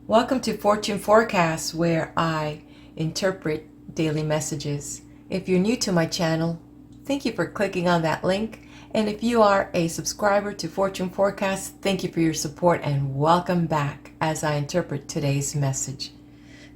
Welcome to Fortune Forecasts, where I interpret daily messages. If you're new to my channel, thank you for clicking on that link. And if you are a subscriber to Fortune Forecasts, thank you for your support and welcome back as I interpret today's message.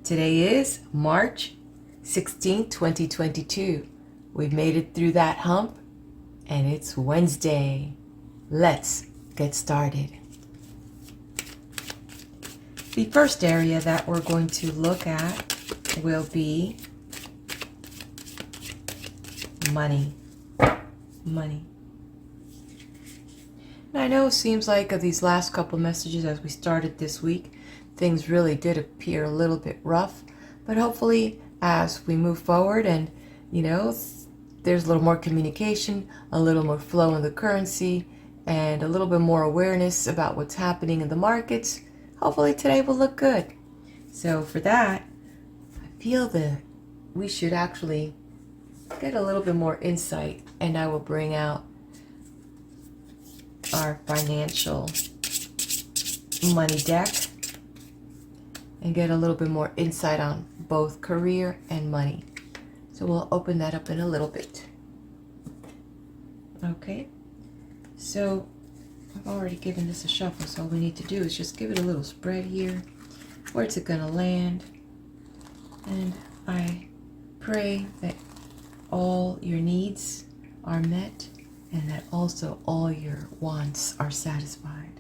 Today is March 16, 2022. We've made it through that hump and it's Wednesday. Let's get started. The first area that we're going to look at will be money. Money. Now I know it seems like of these last couple messages as we started this week, things really did appear a little bit rough, but hopefully as we move forward and there's a little more communication, a little more flow in the currency, and a little bit more awareness about what's happening in the markets, hopefully today will look good. So for that, I feel that we should actually get a little bit more insight, and I will bring out our financial money deck and get a little bit more insight on both career and money. So we'll open that up in a little bit. Okay, so I've already given this a shuffle, so all we need to do is just give it a little spread here. Where's it gonna land? And I pray that all your needs are met and that also all your wants are satisfied.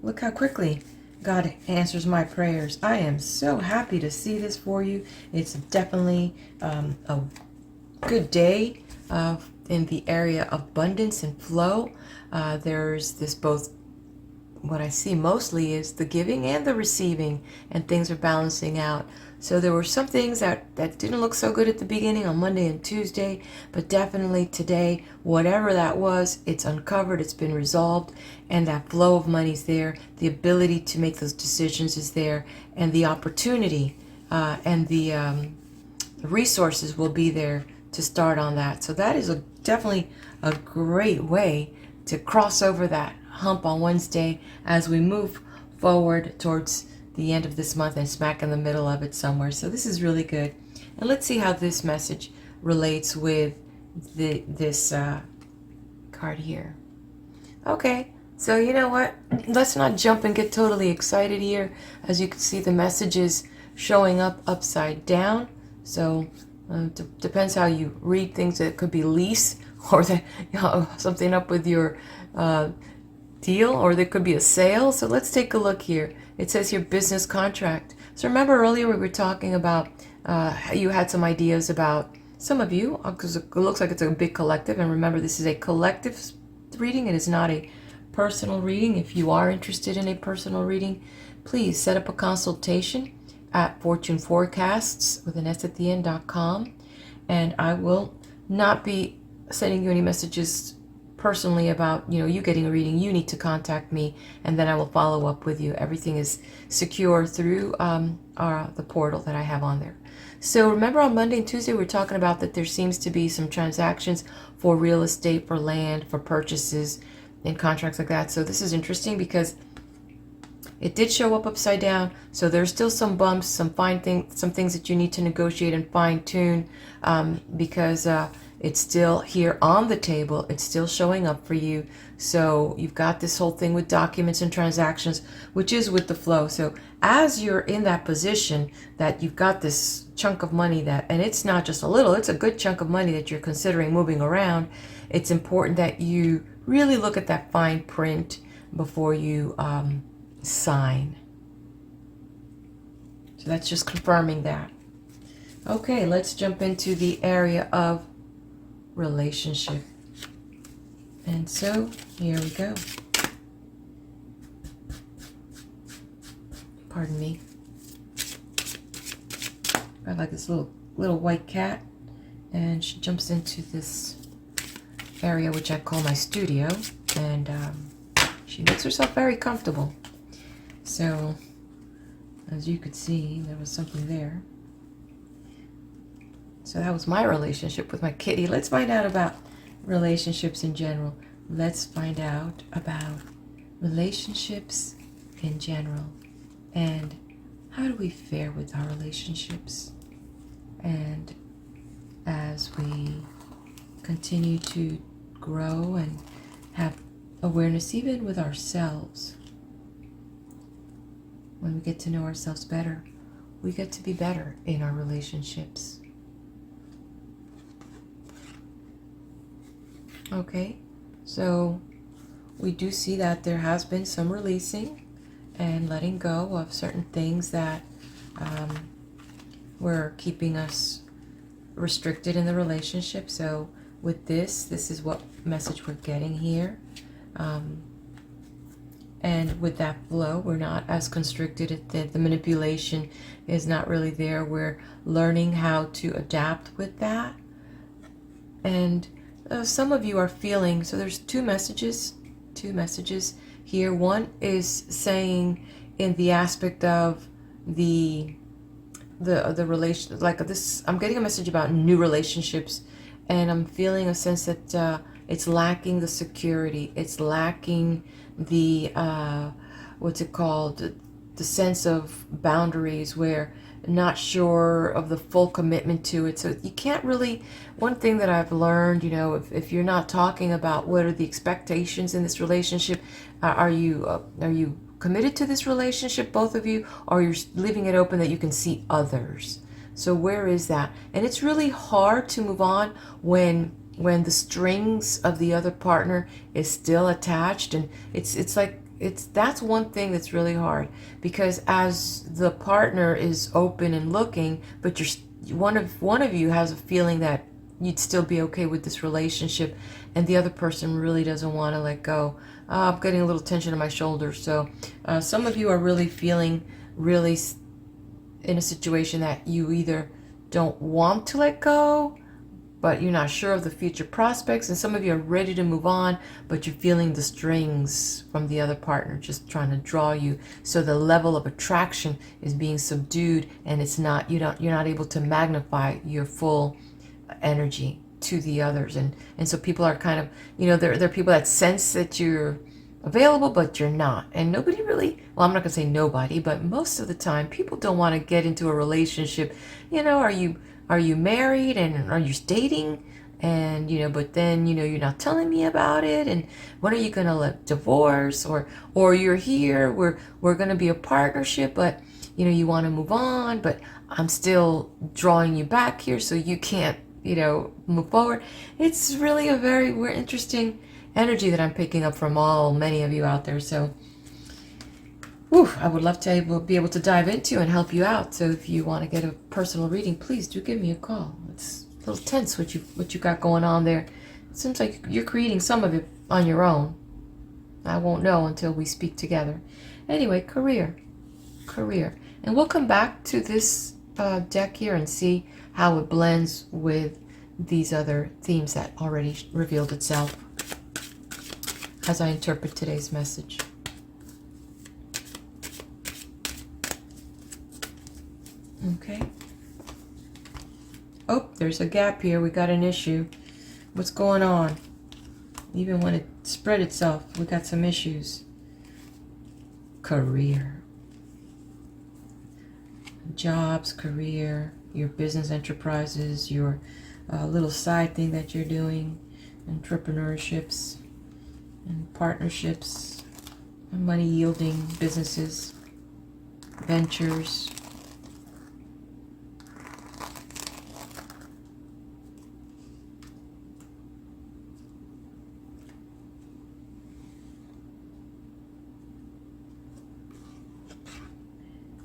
Look how quickly God answers my prayers. I am so happy to see this for you. It's definitely a good day in the area of abundance and flow. There's this both, what I see mostly is the giving and the receiving, and things are balancing out. So there were some things that didn't look so good at the beginning on Monday and Tuesday, but definitely today, whatever that was, it's uncovered, it's been resolved, and that flow of money's there. The ability to make those decisions is there, and the opportunity and the resources will be there to start on that. So that is definitely a great way to cross over that hump on Wednesday as we move forward towards the end of this month and smack in the middle of it somewhere. So this is really good. And let's see how this message relates with this card here. Okay, so you know what? Let's not jump and get totally excited here. As you can see, the message is showing up upside down. So depends how you read things. It could be lease or something up with your deal, or there could be a sale. So let's take a look here. It says here business contract. So remember earlier we were talking about you had some ideas about, some of you, because it looks like it's a big collective, and remember this is a collective reading. It is not a personal reading. If you are interested in a personal reading, please set up a consultation at fortuneforecasts with an S at the end.com, and I will not be sending you any messages personally about you getting a reading. You need to contact me, and then I will follow up with you. Everything is secure through the portal that I have on there. So remember on Monday and Tuesday we were talking about that there seems to be some transactions for real estate, for land, for purchases and contracts like that. So this is interesting because it did show up upside down, so there's still some bumps, some things that you need to negotiate and fine tune, because it's still here on the table. It's still showing up for you. So you've got this whole thing with documents and transactions, which is with the flow. So as you're in that position that you've got this chunk of money and it's not just a little, it's a good chunk of money that you're considering moving around, it's important that you really look at that fine print before you sign. So that's just confirming that. Okay, let's jump into the area of relationship. And so here we go. Pardon me. I like this little white cat, and she jumps into this area which I call my studio, and she makes herself very comfortable. So as you could see, there was something there. So that was my relationship with my kitty. Let's find out about relationships in general. Let's find out about relationships in general and how do we fare with our relationships. And as we continue to grow and have awareness even with ourselves, when we get to know ourselves better, we get to be better in our relationships. Okay, so we do see that there has been some releasing and letting go of certain things that were keeping us restricted in the relationship. So with this is what message we're getting here. And with that flow, we're not as constricted. The manipulation is not really there. We're learning how to adapt with that. And some of you are feeling, so there's two messages here. One is saying in the aspect of the relation, like this, I'm getting a message about new relationships, and I'm feeling a sense that it's lacking the security. It's lacking the what's it called, the sense of boundaries, where not sure of the full commitment to it. So you can't really, one thing that I've learned, you know, if you're not talking about what are the expectations in this relationship, are you committed to this relationship, both of you, or you're leaving it open that you can see others? So where is that? And it's really hard to move on when the strings of the other partner is still attached, and that's one thing that's really hard, because as the partner is open and looking, but one of you has a feeling that you'd still be okay with this relationship, and the other person really doesn't want to let go. I'm getting a little tension in my shoulders. So some of you are really feeling really in a situation that you either don't want to let go, but you're not sure of the future prospects. And some of you are ready to move on, but you're feeling the strings from the other partner just trying to draw you. So the level of attraction is being subdued, and you're not able to magnify your full energy to the others. And so people are kind of, you know, there are people that sense that you're available, but you're not. And nobody really, well, I'm not gonna say nobody, but most of the time people don't want to get into a relationship. You know, are you married, and are you dating? And, you know, but then, you know, you're not telling me about it. And when are you going to let divorce? Or you're here, we're going to be a partnership, but, you know, you want to move on, but I'm still drawing you back here, so you can't, you know, move forward. It's really a very interesting energy that I'm picking up from many of you out there. So I would love to be able to dive into and help you out. So if you want to get a personal reading, please do give me a call. It's a little tense what you got going on there. It seems like you're creating some of it on your own. I won't know until we speak together. Anyway, career. And we'll come back to this deck here and see how it blends with these other themes that already revealed itself as I interpret today's message. Okay. Oh, there's a gap here. We got an issue. What's going on? Even when it spread itself, we got some issues. Career. Jobs, career, your business enterprises, your little side thing that you're doing, entrepreneurships and partnerships, and money yielding businesses, ventures.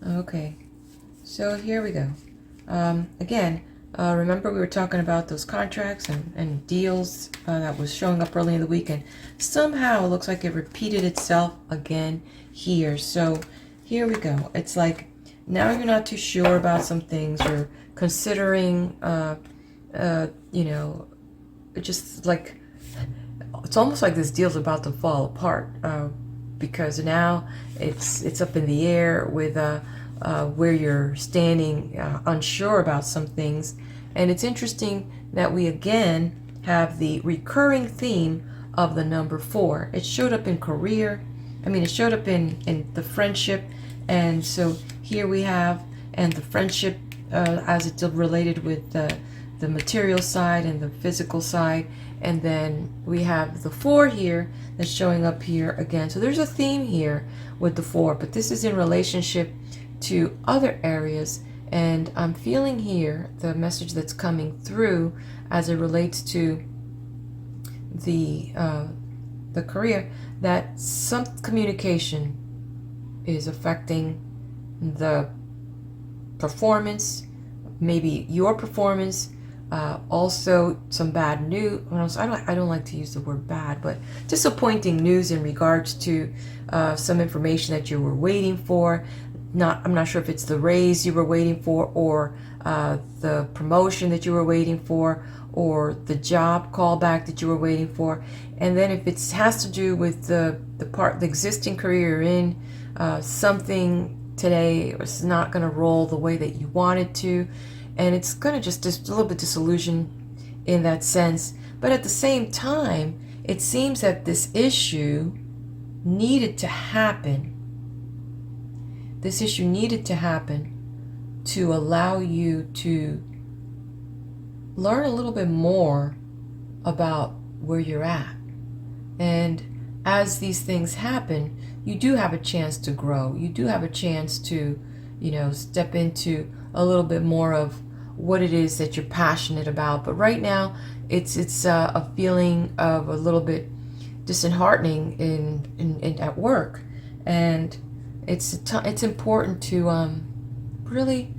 Okay, so here we go. Again, remember we were talking about those contracts and deals that was showing up early in the week, and somehow it looks like it repeated itself again here. So here we go. It's like now you're not too sure about some things. You're considering, you know, just like it's almost like this deal's about to fall apart because now it's up in the air with where you're standing, unsure about some things. And it's interesting that we again have the recurring theme of the number 4. It showed up in career. It showed up in the friendship. And so here we have, and the friendship as it's related with the material side and the physical side. And then we have the 4 here that's showing up here again. So there's a theme here with the 4, but this is in relationship to other areas. And I'm feeling here the message that's coming through as it relates to the career, that some communication is affecting the performance, maybe your performance. Also some bad news. I don't like to use the word bad, but disappointing news in regards to some information that you were waiting for. I'm not sure if it's the raise you were waiting for, or the promotion that you were waiting for, or the job callback that you were waiting for. And then if it has to do with the existing career you're in, something today is not going to roll the way that you want it to, and it's going to just a little bit disillusion in that sense. But at the same time, it seems that this issue needed to happen. This issue needed to happen to allow you to learn a little bit more about where you're at. And as these things happen, you do have a chance to grow. You do have a chance to, step into a little bit more of what it is that you're passionate about. But right now, it's a feeling of a little bit disheartening in at work, and it's important to really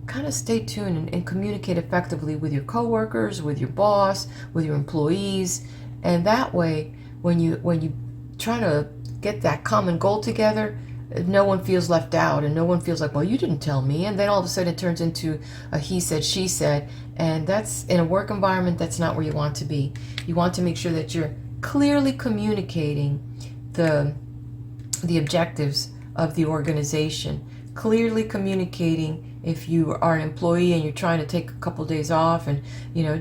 kind of stay tuned and communicate effectively with your coworkers, with your boss, with your employees. And that way, when you try to get that common goal together, no one feels left out, and no one feels like, well, you didn't tell me. And then all of a sudden it turns into a he said, she said. And that's, in a work environment, that's not where you want to be. You want to make sure that you're clearly communicating the objectives of the organization, clearly communicating if you are an employee and you're trying to take a couple days off, and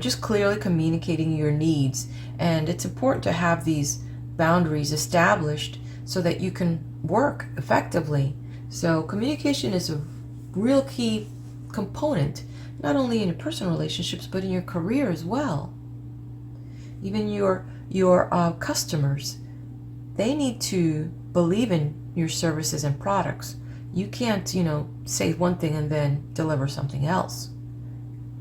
just clearly communicating your needs. And it's important to have these boundaries established so that you can work effectively. So communication is a real key component, not only in your personal relationships, but in your career as well. Even your customers, they need to believe in your services and products. You can't, say one thing and then deliver something else.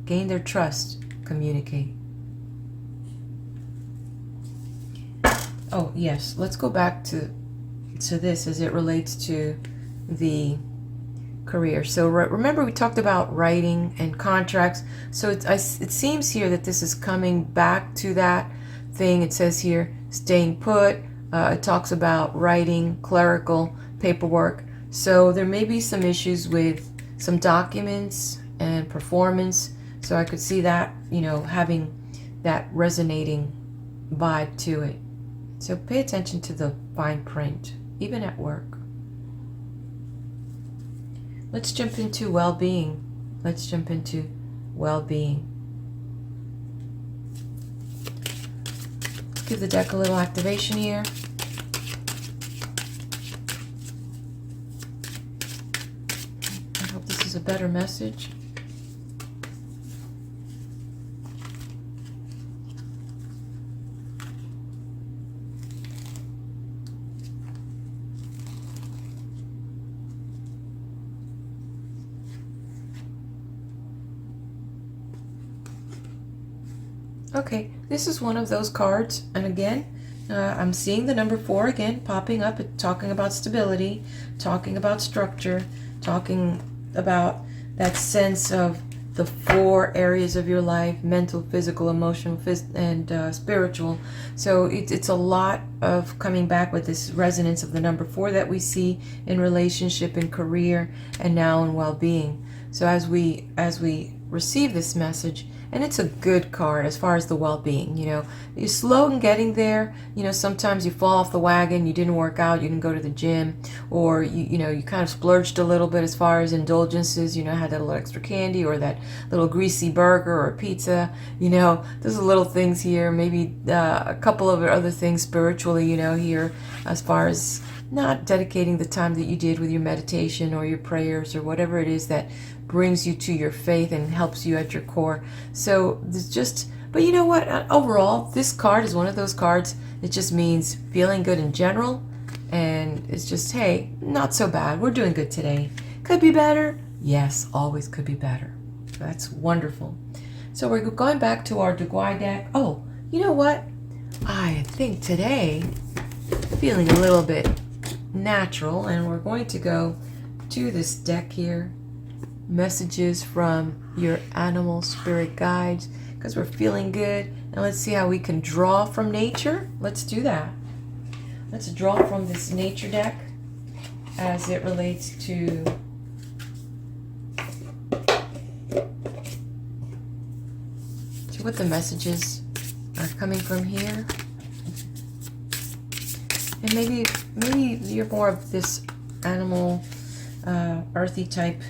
Gain their trust, communicate. Oh, yes, let's go back to this as it relates to the career. So remember we talked about writing and contracts. So it seems here that this is coming back to that thing. It says here, staying put. It talks about writing, clerical, paperwork. So there may be some issues with some documents and performance. So I could see that, having that resonating vibe to it. So pay attention to the fine print, even at work. Let's jump into well-being. Give the deck a little activation here. I hope this is a better message. Okay, this is one of those cards, and again, I'm seeing the number 4 again popping up, talking about stability, talking about structure, talking about that sense of the 4 areas of your life: mental, physical, emotional, and spiritual. So it's a lot of coming back with this resonance of the number 4 that we see in relationship and career, and now in well-being. So as we receive this message. And it's a good card as far as the well-being. You're slow in getting there. Sometimes you fall off the wagon, you didn't work out, you didn't go to the gym, or you kind of splurged a little bit as far as indulgences. Had that little extra candy or that little greasy burger or pizza. There's little things here, maybe a couple of other things spiritually, here as far as not dedicating the time that you did with your meditation or your prayers or whatever it is that brings you to your faith and helps you at your core. So but you know what? Overall, this card is one of those cards that just means feeling good in general. And it's just, hey, not so bad. We're doing good today. Could be better. Yes, always could be better. That's wonderful. So we're going back to our Dugwai deck. Oh, you know what? I think today, feeling a little bit natural, and we're going to go to this deck here. Messages from your animal spirit guides, because we're feeling good. And let's see how we can draw from nature. Let's do that. Let's draw from this nature deck as it relates to what the messages are coming from here. And maybe you're more of this animal, earthy type,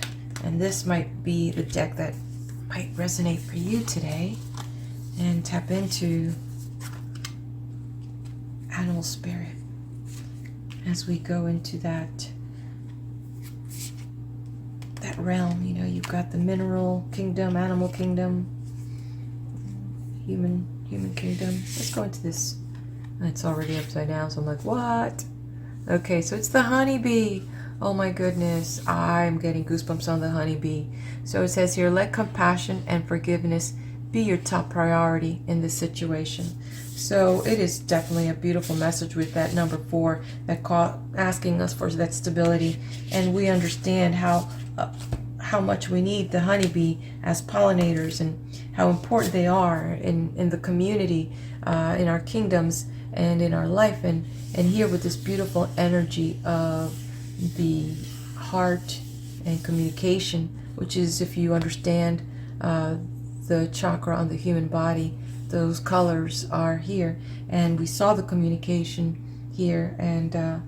and this might be the deck that might resonate for you today, and tap into animal spirit as we go into that realm. You've got the mineral kingdom, animal kingdom, human kingdom. Let's go into this. It's already upside down, so I'm like, what? Okay, so it's the honeybee. Oh my goodness, I'm getting goosebumps on the honeybee. So it says here, let compassion and forgiveness be your top priority in this situation. So it is definitely a beautiful message with that number 4, that asking us for that stability. And we understand how much we need the honeybee as pollinators, and how important they are in the community, in our kingdoms, and in our life. And here with this beautiful energy of the heart and communication, which is, if you understand the chakra on the human body, those colors are here. And we saw the communication here, and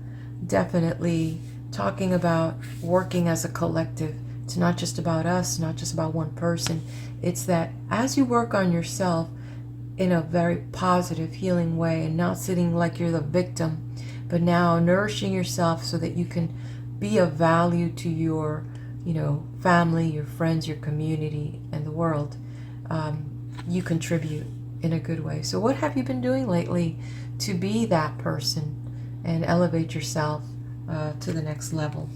definitely talking about working as a collective. It's not just about us, not just about one person. It's that as you work on yourself in a very positive, healing way, and not sitting like you're the victim, but now nourishing yourself so that you can be of value to your, family, your friends, your community, and the world. You contribute in a good way. So what have you been doing lately to be that person and elevate yourself to the next level?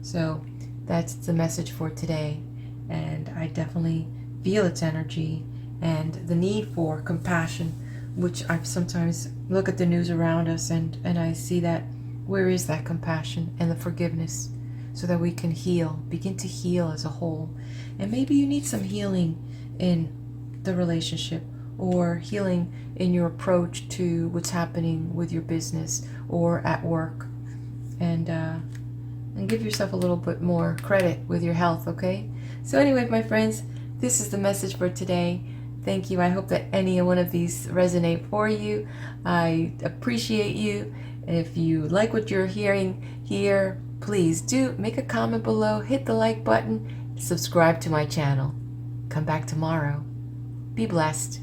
So that's the message for today. And I definitely feel its energy and the need for compassion, which I sometimes look at the news around us and I see that, where is that compassion and the forgiveness, so that we can heal, begin to heal as a whole. And maybe you need some healing in the relationship, or healing in your approach to what's happening with your business or at work. And give yourself a little bit more credit with your health, okay? So anyway, my friends, this is the message for today. Thank you. I hope that any one of these resonate for you. I appreciate you. If you like what you're hearing here, please do make a comment below, hit the like button, subscribe to my channel. Come back tomorrow. Be blessed.